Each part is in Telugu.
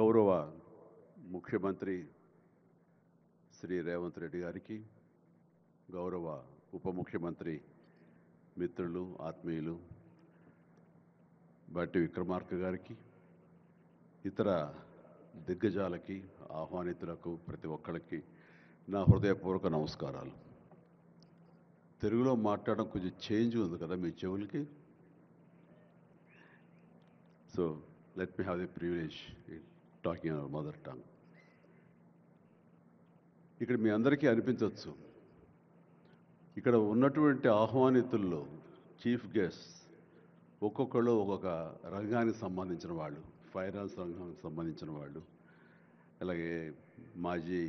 గౌరవ ముఖ్యమంత్రి శ్రీ రేవంత్ రెడ్డి గారికి, గౌరవ ఉప ముఖ్యమంత్రి మిత్రులు ఆత్మీయులు బట్టి విక్రమార్క గారికి, ఇతర దిగ్గజాలకి, ఆహ్వానితులకు ప్రతి ఒక్కరికి నా హృదయపూర్వక నమస్కారాలు. తెలుగులో మాట్లాడడం కొంచెం చేంజ్ ఉంది కదా మీ చెవులకి. So let me have the privilege in talking our mother tongue. ఇక్కడ మీ అందరికీ అనిపించవచ్చు, ఇక్కడ ఉన్నటువంటి ఆహ్వానితుల్లో చీఫ్ గెస్ట్ ఒక్కొక్కళ్ళు ఒక్కొక్క రంగానికి సంబంధించిన వాళ్ళు, ఫైనాన్స్ రంగానికి సంబంధించిన వాళ్ళు, అలాగే మాజీ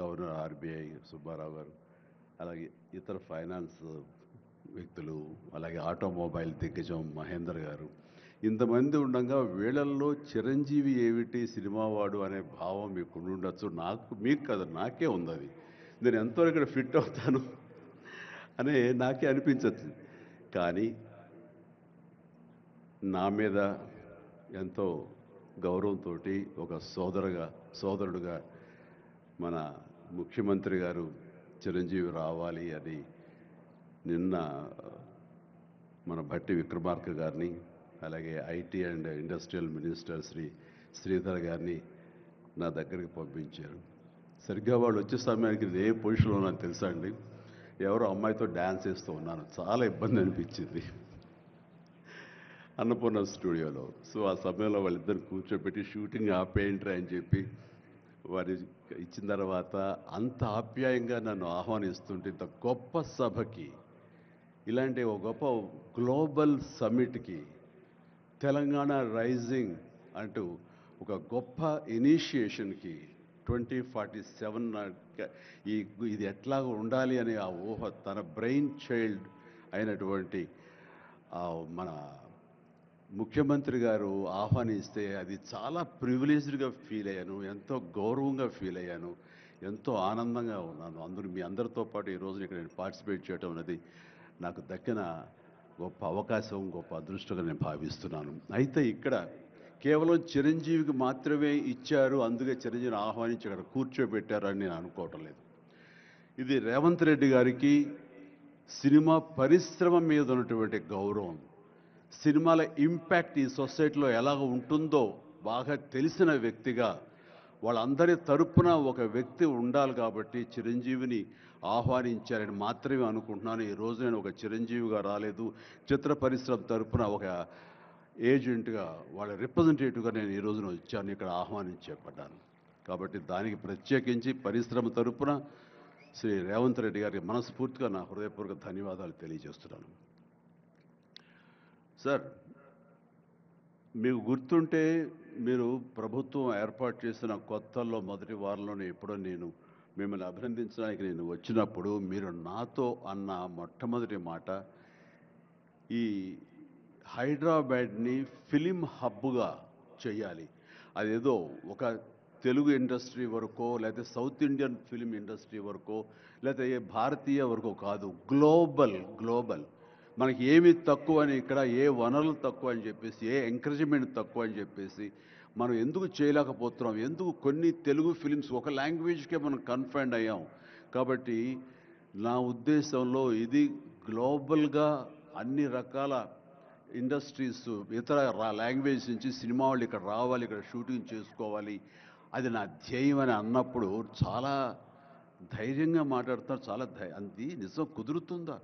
గవర్నర్ ఆర్బీఐ సుబ్బారావు గారు, అలాగే ఇతర ఫైనాన్స్ వ్యక్తులు, అలాగే ఆటోమొబైల్ దిగ్గజం మహేందర్ గారు, ఇంతమంది ఉండగా వీళ్ళల్లో చిరంజీవి ఏమిటి సినిమా వాడు అనే భావం మీకు ఉండొచ్చు. మీకు కదా, నాకే ఉంది అది. నేను ఎంతో ఇక్కడ ఫిట్ అవుతాను అని నాకే అనిపించచ్చు. కానీ నా మీద ఎంతో గౌరవంతో ఒక సోదరుడుగా మన ముఖ్యమంత్రి గారు చిరంజీవి రావాలి అని నిన్న మన భట్టి విక్రమార్క గారిని, అలాగే IT and industrial minister Sridhar గారిని నా దగ్గరికి పంపించారు. సరిగ్గా వాళ్ళు వచ్చే సమయానికి నేను ఏ పొజిషన్లో ఉన్నాను తెలుసా అండి? ఎవరో అమ్మాయితో డ్యాన్స్ వేస్తూ ఉన్నాను. చాలా ఇబ్బంది అనిపించింది అన్నపూర్ణ స్టూడియోలో. సో ఆ సమయంలో వాళ్ళిద్దరు కూర్చోబెట్టి షూటింగ్ ఆపేయంట్రా అని చెప్పి వారి ఇచ్చిన తర్వాత అంత ఆప్యాయంగా నన్ను ఆహ్వానిస్తుంటే, ఇంత గొప్ప సభకి, ఇలాంటి ఒక గొప్ప గ్లోబల్ సమ్మిట్కి, తెలంగాణ రైజింగ్ అంటూ ఒక గొప్ప ఇనిషియేషన్కి 2047 ఇది ఎట్లా ఉండాలి అనే ఆ ఊహ తన బ్రెయిన్ చైల్డ్ అయినటువంటి మన ముఖ్యమంత్రి గారు ఆహ్వానిస్తే అది చాలా ప్రివిలేజ్డ్గా ఫీల్ అయ్యాను, ఎంతో గౌరవంగా ఫీల్ అయ్యాను, ఎంతో ఆనందంగా ఉన్నాను. మీ అందరితో పాటు ఈరోజు ఇక్కడ నేను పార్టిసిపేట్ చేయడం అనేది నాకు దక్కిన గొప్ప అవకాశం, గొప్ప అదృష్టంగా నేను భావిస్తున్నాను. అయితే ఇక్కడ కేవలం చిరంజీవికి మాత్రమే ఇచ్చారు, అందుకే చిరంజీవిని ఆహ్వానించి అక్కడ కూర్చోబెట్టారు అని నేను అనుకోవటం లేదు. ఇది రేవంత్ రెడ్డి గారికి సినిమా పరిశ్రమ మీద ఉన్నటువంటి గౌరవం, సినిమాల ఇంపాక్ట్ ఈ సొసైటీలో ఎలాగ ఉంటుందో బాగా తెలిసిన వ్యక్తిగా వాళ్ళందరి తరపున ఒక వ్యక్తి ఉండాలి కాబట్టి చిరంజీవిని ఆహ్వానించారని మాత్రమే అనుకుంటున్నాను. ఈరోజు నేను ఒక చిరంజీవిగా రాలేదు, చిత్ర పరిశ్రమ తరపున ఒక ఏజెంట్గా, వాళ్ళ రిప్రజెంటేటివ్గా నేను ఈ రోజున వచ్చాను, ఇక్కడ ఆహ్వానించబడ్డాను. కాబట్టి దానికి ప్రత్యేకించి పరిశ్రమ తరపున శ్రీ రేవంత్ రెడ్డి గారికి మనస్ఫూర్తిగా నా హృదయపూర్వక ధన్యవాదాలు తెలియజేస్తున్నాను. సార్, మీకు గుర్తుంటే మీరు ప్రభుత్వం ఏర్పాటు చేసిన కొత్తల్లో మొదటి వారంలోనే ఎప్పుడో నేను మిమ్మల్ని అభినందించడానికి నేను వచ్చినప్పుడు మీరు నాతో అన్న మొట్టమొదటి మాట, ఈ హైదరాబాద్ని ఫిలిం హబ్గా చేయాలి, అదేదో ఒక తెలుగు ఇండస్ట్రీ వరకో, లేకపోతే సౌత్ ఇండియన్ ఫిలిం ఇండస్ట్రీ వరకో, లేకపోతే భారతీయ వరకో కాదు, గ్లోబల్ మనకి ఏమి తక్కువ అని, ఇక్కడ ఏ వనరులు తక్కువ అని చెప్పేసి, ఏ ఎంకరేజ్మెంట్ తక్కువ అని చెప్పేసి మనం ఎందుకు చేయలేకపోతున్నాం, ఎందుకు కొన్ని తెలుగు ఫిలిమ్స్ ఒక లాంగ్వేజ్కే మనం కన్ఫైన్డ్ అయ్యాం. కాబట్టి నా ఉద్దేశంలో ఇది గ్లోబల్గా అన్ని రకాల ఇండస్ట్రీస్, ఇతర లాంగ్వేజ్ నుంచి సినిమా వాళ్ళు ఇక్కడ రావాలి, ఇక్కడ షూటింగ్ చేసుకోవాలి, అది నా ధ్యేయం అని అన్నప్పుడు చాలా ధైర్యంగా మాట్లాడుతున్నారు. అది నిజం కుదురుతుందా?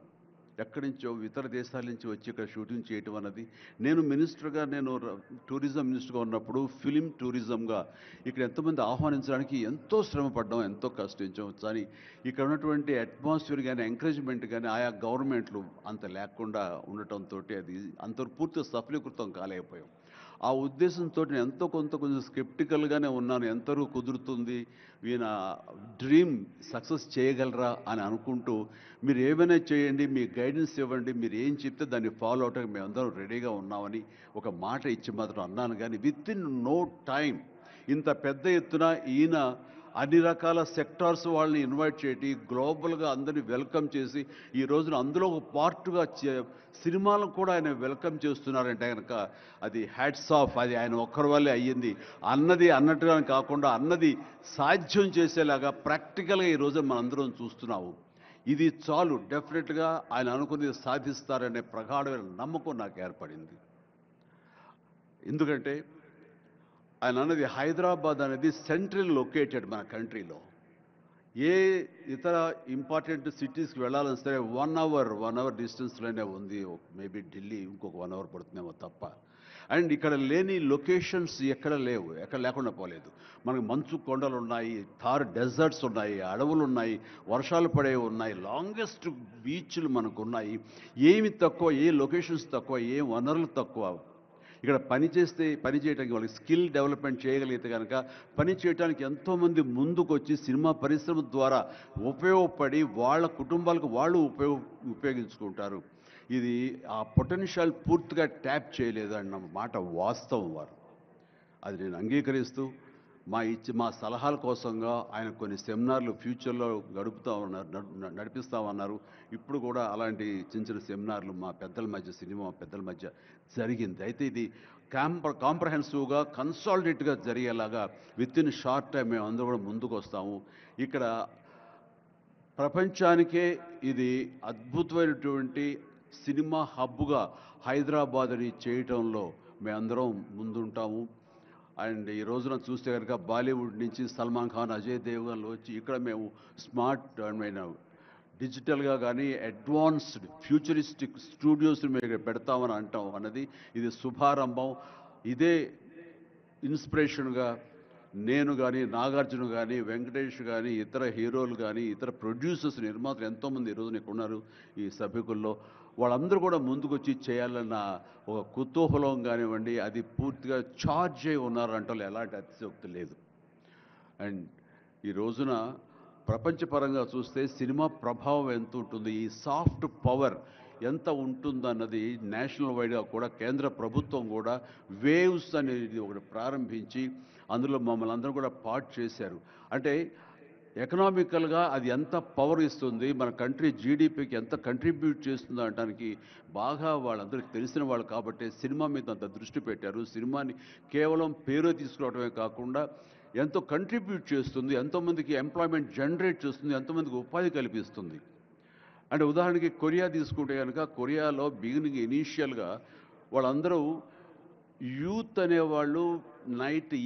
ఎక్కడి నుంచో ఇతర దేశాల నుంచి వచ్చి ఇక్కడ షూటింగ్ చేయటం అన్నది, నేను టూరిజం మినిస్టర్గా ఉన్నప్పుడు ఫిలిం టూరిజంగా ఇక్కడ ఎంతోమంది ఆహ్వానించడానికి ఎంతో శ్రమపడ్డాం, ఎంతో కష్టించాం. కానీ ఇక్కడ ఉన్నటువంటి అట్మాస్ఫియర్ కానీ ఎంకరేజ్మెంట్ కానీ ఆయా గవర్నమెంట్లు అంత లేకుండా ఉండటంతో అది అంత పూర్తిగా సఫలీకృతం కాలేకపోయాం. ఆ ఉద్దేశంతో నేను కొంచెం స్కెప్టికల్గానే ఉన్నాను. ఎంతవరకు కుదురుతుంది, ఈయన డ్రీమ్ సక్సెస్ చేయగలరా అని అనుకుంటూ, మీరు ఏమైనా చేయండి, మీ గైడెన్స్ ఇవ్వండి, మీరు ఏం చెప్తే దాన్ని ఫాలో అవడానికి మేమందరం రెడీగా ఉన్నామని ఒక మాట ఇచ్చి మాత్రం అన్నాను. కానీ విత్ ఇన్ నో టైం ఇంత పెద్ద ఎత్తున ఈయన అన్ని రకాల సెక్టార్స్ వాళ్ళని ఇన్వైట్ చేసి గ్లోబల్గా అందరినీ వెల్కమ్ చేసి ఈ రోజున అందులో ఒక పార్ట్గా సినిమాలను కూడా ఆయన వెల్కమ్ చేస్తున్నారంటే కనుక అది హ్యాట్స్ ఆఫ్. అది ఆయన ఒక్కరి వల్లే అయ్యింది. అన్నది అన్నట్టుగా కాకుండా అన్నది సాధ్యం చేసేలాగా ప్రాక్టికల్గా ఈ రోజున మనందరం చూస్తున్నాము. ఇది చాలు, డెఫినెట్గా ఆయన అనుకున్నది సాధిస్తారనే ప్రగాఢమైన నమ్మకం నాకు ఏర్పడింది. ఎందుకంటే ఆయన అన్నది హైదరాబాద్ అనేది సెంట్రల్ లొకేటెడ్ మన కంట్రీలో. ఏ ఇతర ఇంపార్టెంట్ సిటీస్కి వెళ్ళాలని సరే 1 అవర్ డిస్టెన్స్లోనే ఉంది. మేబీ ఢిల్లీ ఇంకొక 1 అవర్ పడుతుందేమో తప్ప. అండ్ ఇక్కడ లేని లొకేషన్స్ ఎక్కడ లేవు, ఎక్కడ లేకుండా పోలేదు. మనకు మంచు కొండలు ఉన్నాయి, థార్ డెజర్ట్స్ ఉన్నాయి, అడవులు ఉన్నాయి, వర్షాలు పడేవి ఉన్నాయి, లాంగెస్ట్ బీచ్లు మనకు ఉన్నాయి. ఏమి తక్కువ, ఏ లొకేషన్స్ తక్కువ, ఏ వనరులు తక్కువ. ఇక్కడ పని చేయడానికి వాళ్ళకి స్కిల్ డెవలప్మెంట్ చేయగలిగితే కనుక పని చేయడానికి ఎంతోమంది ముందుకు వచ్చి సినిమా పరిశ్రమ ద్వారా ఉపయోగపడి వాళ్ళ కుటుంబాలకు వాళ్ళు ఉపయోగించుకుంటారు. ఇది ఆ పొటెన్షియల్ పూర్తిగా ట్యాప్ చేయలేదన్న మాట వాస్తవం. వారు అది నేను అంగీకరిస్తూ మా సలహాల కోసంగా ఆయన కొన్ని సెమినార్లు ఫ్యూచర్లో నడిపిస్తామన్నారు. ఇప్పుడు కూడా అలాంటి చిన్న సెమినార్లు మా పెద్దల మధ్య, సినిమా పెద్దల మధ్య జరిగింది. అయితే ఇది కాంప్రహెన్సివ్గా కన్సాలిడేట్గా జరిగేలాగా విత్ ఇన్ షార్ట్ టైం మేము అందరూ కూడా ముందుకు వస్తాము. ఇక్కడ ప్రపంచానికే ఇది అద్భుతమైనటువంటి సినిమా హబ్గా హైదరాబాద్ని చేయటంలో మేమందరం ముందుంటాము. అండ్ ఈ రోజున చూస్తే కనుక బాలీవుడ్ నుంచి సల్మాన్ ఖాన్, అజయ్ దేవ్గన్లు వచ్చి ఇక్కడ మేము స్మార్ట్ డిజిటల్గా కానీ అడ్వాన్స్డ్ ఫ్యూచరిస్టిక్ స్టూడియోస్ని మేము ఇక్కడ పెడతామని అంటాం అన్నది ఇది శుభారంభం. ఇదే ఇన్స్పిరేషన్గా నేను కానీ, నాగార్జున కానీ, వెంకటేష్ కానీ, ఇతర హీరోలు కానీ, ఇతర ప్రొడ్యూసర్స్, నిర్మాతలు ఎంతోమంది ఈరోజు నీకు ఉన్నారు ఈ సభ్యుకుల్లో. వాళ్ళందరూ కూడా ముందుకొచ్చి చేయాలన్న ఒక కుతూహలం కానివ్వండి, అది పూర్తిగా ఛార్జ్ అయి ఉన్నారంటే ఎలాంటి అతిశయోక్తి లేదు. అండ్ ఈ రోజున ప్రపంచపరంగా చూస్తే సినిమా ప్రభావం ఎంత ఉంటుంది, ఈ సాఫ్ట్ పవర్ ఎంత ఉంటుందన్నది నేషనల్ వైడ్గా కూడా కేంద్ర ప్రభుత్వం కూడా వేవ్స్ అనేది ఒకటి ప్రారంభించి అందులో మమ్మల్ని అందరూ కూడా పార్ట్ చేశారు. అంటే ఎకనామికల్గా అది ఎంత పవర్ ఇస్తుంది, మన కంట్రీ జీడిపికి ఎంత కంట్రిబ్యూట్ చేస్తుందో అనడానికి బాగా వాళ్ళందరికీ తెలిసిన వాళ్ళు కాబట్టి సినిమా మీద అంత దృష్టి పెట్టారు. సినిమాని కేవలం పేరు తీసుకురావడమే కాకుండా ఎంతో కంట్రిబ్యూట్ చేస్తుంది, ఎంతోమందికి ఎంప్లాయ్మెంట్ జనరేట్ చేస్తుంది, ఎంతోమందికి ఉపాధి కల్పిస్తుంది. అంటే ఉదాహరణకి కొరియా తీసుకుంటే కనుక కొరియాలో బిగినింగ్ ఇనీషియల్గా వాళ్ళందరూ యూత్ అనేవాళ్ళు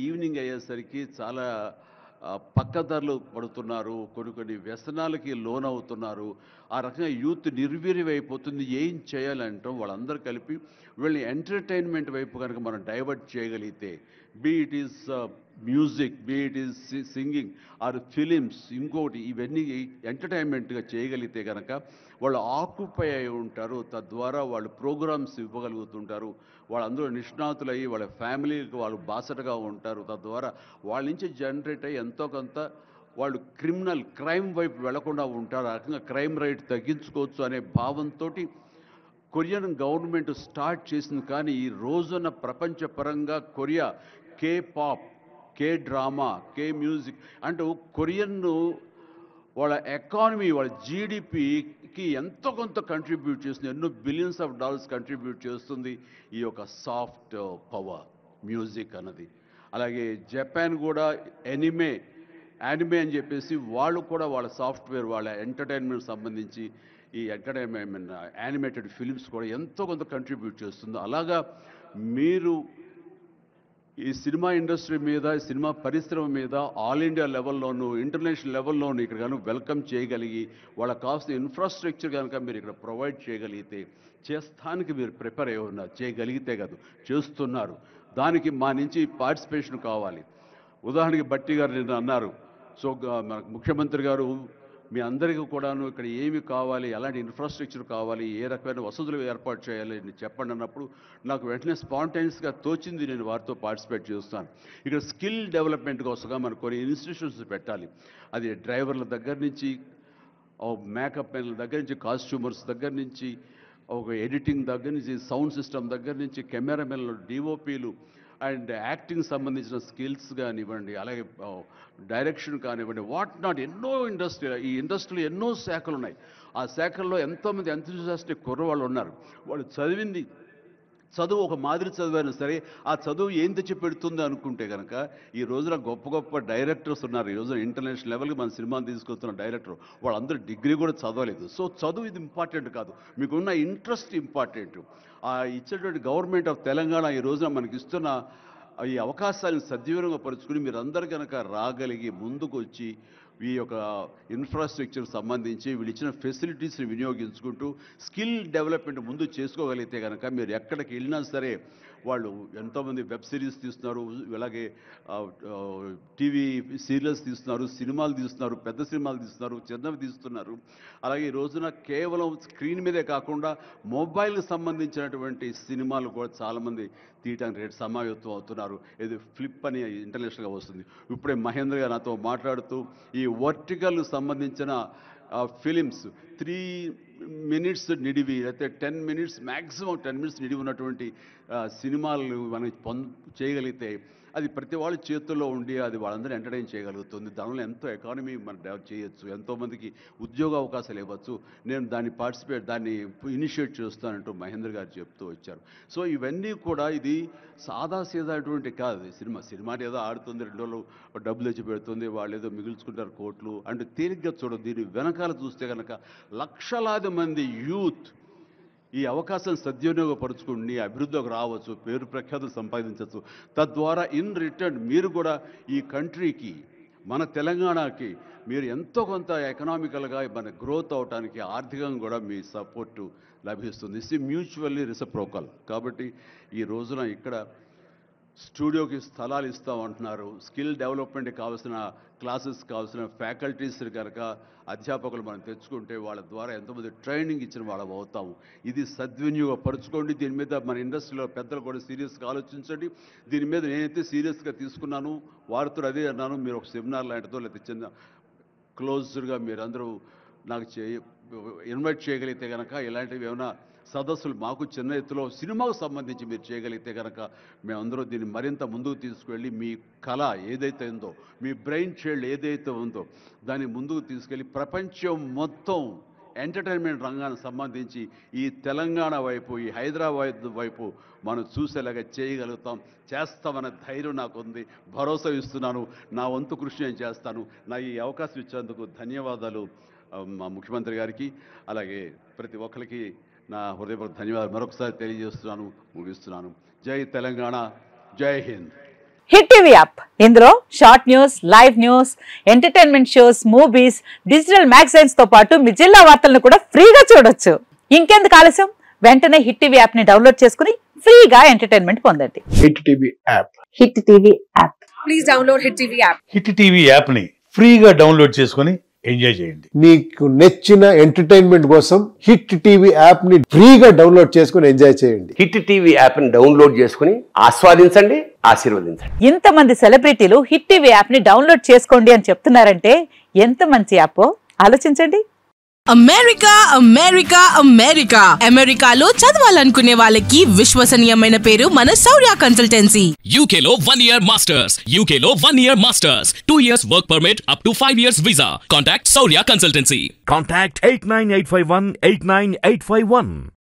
ఈవినింగ్ అయ్యేసరికి చాలా పక్కదారులు పడుతున్నారు, కొన్ని వ్యసనాలకి లోనవుతున్నారు. ఆ రకంగా యూత్ నిర్వీర్యమైపోతుంది. ఏం చేయాలంటాం వాళ్ళందరూ కలిపి వీళ్ళని ఎంటర్టైన్మెంట్ వైపు కనుక మనం డైవర్ట్ చేయగలిగితే, be it is music, be it is singing or films, ఇంకోటి ఇవన్నీ ఎంటర్టైన్మెంట్గా చేయగలిగితే కనుక వాళ్ళు ఆక్యుపై అయి ఉంటారు. తద్వారా వాళ్ళు ప్రోగ్రామ్స్ ఇవ్వగలుగుతుంటారు. వాళ్ళందరూ నిష్ణాతులయ్యి వాళ్ళ ఫ్యామిలీకి వాళ్ళు బాసటగా ఉంటారు. తద్వారా వాళ్ళ నుంచి జనరేట్ అయ్యి ఎంతో కొంత వాళ్ళు క్రైమ్ వైపు వెళ్లకుండా ఉంటారు. ఆ రకంగా క్రైమ్ రేట్ తగ్గించుకోవచ్చు అనే భావంతో కొరియన్ గవర్నమెంట్ స్టార్ట్ చేసింది. కానీ ఈ రోజున ప్రపంచపరంగా Korea K pop, K drama, K music అంటూ కొరియన్ను వాళ్ళ ఎకానమీ, వాళ్ళ జీడిపికి ఎంతో కొంత కంట్రిబ్యూట్ చేస్తుంది. ఎన్నో బిలియన్స్ ఆఫ్ డాలర్స్ కంట్రిబ్యూట్ చేస్తుంది ఈ యొక్క సాఫ్ట్ పవర్ మ్యూజిక్ అన్నది. అలాగే జపాన్ కూడా యానిమే అని చెప్పేసి వాళ్ళు కూడా వాళ్ళ సాఫ్ట్వేర్, వాళ్ళ ఎంటర్టైన్మెంట్ సంబంధించి ఈ ఎంటర్టైన్మెంట్ యానిమేటెడ్ ఫిలిమ్స్ కూడా ఎంతో కొంత కంట్రిబ్యూట్ చేస్తుంది. అలాగా మీరు ఈ సినిమా ఇండస్ట్రీ మీద, సినిమా పరిశ్రమ మీద ఆల్ ఇండియా లెవెల్లోనూ ఇంటర్నేషనల్ లెవెల్లోనూ ఇక్కడ కనుక వెల్కమ్ చేయగలిగి వాళ్ళకి కావాల్సిన ఇన్ఫ్రాస్ట్రక్చర్ కనుక మీరు ఇక్కడ ప్రొవైడ్ చేయగలిగితే, చేస్తానికి మీరు ప్రిపేర్ అయి ఉన్నారు, చేయగలిగితే కాదు చేస్తున్నారు. దానికి మా నుంచి పార్టిసిపేషన్ కావాలి. ఉదాహరణకి బట్టి గారు నిన్న అన్నారు, సో మనకు ముఖ్యమంత్రి గారు మీ అందరికీ కూడాను ఇక్కడ ఏమి కావాలి, ఎలాంటి ఇన్ఫ్రాస్ట్రక్చర్ కావాలి, ఏ రకమైన వసతులు ఏర్పాటు చేయాలి అని చెప్పండి అన్నప్పుడు నాకు వెంటనే స్పాంటేనియస్గా తోచింది, నేను వారితో పార్టిసిపేట్ చేస్తాను. ఇక్కడ స్కిల్ డెవలప్మెంట్ కోసంగా మనకు కొన్ని ఇన్స్టిట్యూషన్స్ పెట్టాలి. అది డ్రైవర్ల దగ్గర నుంచి, మేకప్ మెన్ల దగ్గర నుంచి, కాస్ట్యూమర్స్ దగ్గర నుంచి, ఒక ఎడిటింగ్ దగ్గర నుంచి, సౌండ్ సిస్టమ్ దగ్గర నుంచి, కెమెరామెన్లు, డిఓపీలు, అండ్ యాక్టింగ్ సంబంధించిన స్కిల్స్ కానివ్వండి, అలాగే డైరెక్షన్ కానివ్వండి, వాట్ నాట్ ఎన్నో ఈ ఇండస్ట్రీలో ఎన్నో శాఖలు ఉన్నాయి. ఆ శాఖల్లో ఎంతోమంది ఎంతూజియాస్టిక్ కుర్రవాళ్ళు ఉన్నారు. వాళ్ళు చదువు ఒక మాదిరి చదువైనా సరే ఆ చదువు ఏం తెచ్చి పెడుతుంది అనుకుంటే కనుక ఈ రోజున గొప్ప గొప్ప డైరెక్టర్స్ ఉన్నారు. ఈ రోజున ఇంటర్నేషనల్ లెవెల్కి మన సినిమాలు తీసుకొస్తున్న డైరెక్టర్ వాళ్ళందరూ డిగ్రీ కూడా చదవలేదు. సో చదువు ఇది ఇంపార్టెంట్ కాదు, మీకున్న ఇంట్రెస్ట్ ఇంపార్టెంట్. ఇచ్చేటువంటి గవర్నమెంట్ ఆఫ్ తెలంగాణ ఈ రోజున మనకి ఇస్తున్న ఈ అవకాశాలను సద్వినియోగం పరుచుకుని మీరందరూ కనుక రాగలిగి ముందుకు వచ్చి ఈ యొక్క ఇన్ఫ్రాస్ట్రక్చర్ సంబంధించి వీళ్ళు ఇచ్చిన ఫెసిలిటీస్ని వినియోగించుకుంటూ స్కిల్ డెవలప్మెంట్ ముందు చేసుకోగలిగితే కనుక మీరు ఎక్కడికి వెళ్ళినా సరే వాళ్ళు ఎంతోమంది వెబ్ సిరీస్ తీస్తున్నారు, అలాగే టీవీ సీరియల్స్ తీస్తున్నారు, సినిమాలు తీస్తున్నారు, పెద్ద సినిమాలు తీస్తున్నారు, చిన్నవి తీస్తున్నారు. అలాగే ఈ రోజున కేవలం స్క్రీన్ మీదే కాకుండా మొబైల్కి సంబంధించినటువంటి సినిమాలు కూడా చాలామంది తీయటానికి సమాయత్తం అవుతున్నారు. ఇది ఫ్లిప్ అని ఇంటర్నేషనల్గా వస్తుంది. ఇప్పుడే మహేంద్ర గారు నాతో మాట్లాడుతూ ఈ వర్టికల్ సంబంధించిన ఫిలిమ్స్ 3 minutes నిడివి అయితే 10 minutes మ్యాక్సిమం 10 minutes నిడివి ఉన్నటువంటి సినిమాలు మనం చేయగలిగితే అది ప్రతి వాళ్ళ చేతుల్లో ఉండి అది వాళ్ళందరూ ఎంటర్టైన్ చేయగలుగుతుంది. దానివల్ల ఎంతో ఎకానమీ మనం డెవలప్ చేయొచ్చు, ఎంతోమందికి ఉద్యోగ అవకాశాలు ఇవ్వచ్చు. నేను దాన్ని ఇనిషియేట్ చేస్తానంటూ మహేంద్ర గారు చెప్తూ వచ్చారు. సో ఇవన్నీ కూడా ఇది సాదాసీదాటువంటి కాదు. సినిమా ఏదో ఆడుతుంది, 2 రోజులు డబ్బులు తెచ్చి పెడుతుంది, వాళ్ళు ఏదో మిగుల్చుకుంటారు కోట్లు అంటే తేలిగ్గా చూడదు. దీని వెనకాల చూస్తే కనుక లక్షలాది మంది యూత్ ఈ అవకాశం సద్వినియోగపరుచుకుని అభివృద్ధిలోకి రావచ్చు, పేరు ప్రఖ్యాతులు సంపాదించవచ్చు. తద్వారా ఇన్ రిటర్న్ మీరు కూడా ఈ కంట్రీకి, మన తెలంగాణకి మీరు ఎంతో కొంత ఎకనామికల్గా మన గ్రోత్ అవడానికి ఆర్థికంగా కూడా మీ సపోర్టు లభిస్తుంది. It's mutually reciprocal. కాబట్టి ఈ రోజున ఇక్కడ స్టూడియోకి స్థలాలు ఇస్తామంటున్నారు. స్కిల్ డెవలప్మెంట్కి కావాల్సిన క్లాసెస్ కావాల్సిన ఫ్యాకల్టీస్ కనుక అధ్యాపకులు మనం తెచ్చుకుంటే వాళ్ళ ద్వారా ఎంతోమంది ట్రైనింగ్ ఇచ్చిన వాళ్ళం అవుతాము. ఇది సద్వినియోగపరచుకోండి. దీని మీద మన ఇండస్ట్రీలో పెద్దలు కూడా సీరియస్గా ఆలోచించండి. దీని మీద నేనైతే సీరియస్గా తీసుకున్నాను, వారితో అదే అన్నాను. మీరు ఒక సెమినార్ లాంటిదో లేకపోతే చిన్న క్లోజ్డ్గా మీరందరూ నాకు ఇన్వైట్ చేయగలిగితే కనుక ఇలాంటివి ఏమైనా సదస్సులు మాకు చిన్న ఎత్తులో సినిమాకు సంబంధించి మీరు చేయగలిగితే కనుక మేమందరూ దీన్ని మరింత ముందుకు తీసుకువెళ్ళి మీ కళ ఏదైతే ఉందో, మీ బ్రెయిన్ చైల్డ్ ఏదైతే ఉందో దాన్ని ముందుకు తీసుకెళ్ళి ప్రపంచం మొత్తం ఎంటర్టైన్మెంట్ రంగానికి సంబంధించి ఈ తెలంగాణ వైపు, ఈ హైదరాబాద్ వైపు మనం చూసేలాగా చేస్తామన్న ధైర్యం నాకు ఉంది, భరోసా ఇస్తున్నాను. నా వంతు కృషి నేను చేస్తాను. నా ఈ అవకాశం ఇచ్చేందుకు ధన్యవాదాలు మా ముఖ్యమంత్రి గారికి, అలాగే ప్రతి ఒక్కరికి నా హృదయపూర్వక ధన్యవాదాలు మరొకసారి తెలియజేస్తున్నాను, ముగిస్తున్నాను. జై తెలంగాణ, జై హింద్. హిట్ టీవీ యాప్, ఇందులో short news, live news, entertainment shows, movies, digital magazines తో పాటు మీ జిల్లా వార్తలను కూడా ఫ్రీగా చూడొచ్చు. ఇంకెందుకు ఆలస్యం, వెంటనే హిట్ టీవీ యాప్ ని డౌన్లోడ్ చేసుకుని ఫ్రీగా ఎంటర్టైన్మెంట్ పొందండి. Hit TV app, hit TV app, please download hit TV app. Hit TV app ని ఫ్రీగా డౌన్లోడ్ చేసుకుని ఎంజాయ్ చేయండి. మీకు నచ్చిన ఎంటర్టైన్మెంట్ కోసం హిట్ టీవీ యాప్ ని ఫ్రీగా డౌన్లోడ్ చేసుకుని ఎంజాయ్ చేయండి. హిట్ టీవీ యాప్ ని డౌన్లోడ్ చేసుకుని ఆస్వాదించండి, ఆశీర్వదించండి. ఇంతమంది సెలబ్రిటీలు హిట్ టీవీ యాప్ ని డౌన్లోడ్ చేసుకోండి అని చెప్తున్నారంటే ఎంత మంచి యాప్ ఆలోచించండి. అమెరికా అమెరికా అమెరికా అమెరికాలో చదవాలనుకునే వాళ్ళకి విశ్వసనీయమైన పేరు మన శౌర్య కన్సల్టెన్సీ. UK లో 1 year masters, UK లో 1 year masters, 2 years work permit up to 5 years visa. Contact Saurya Consultancy. Contact 89851 89851.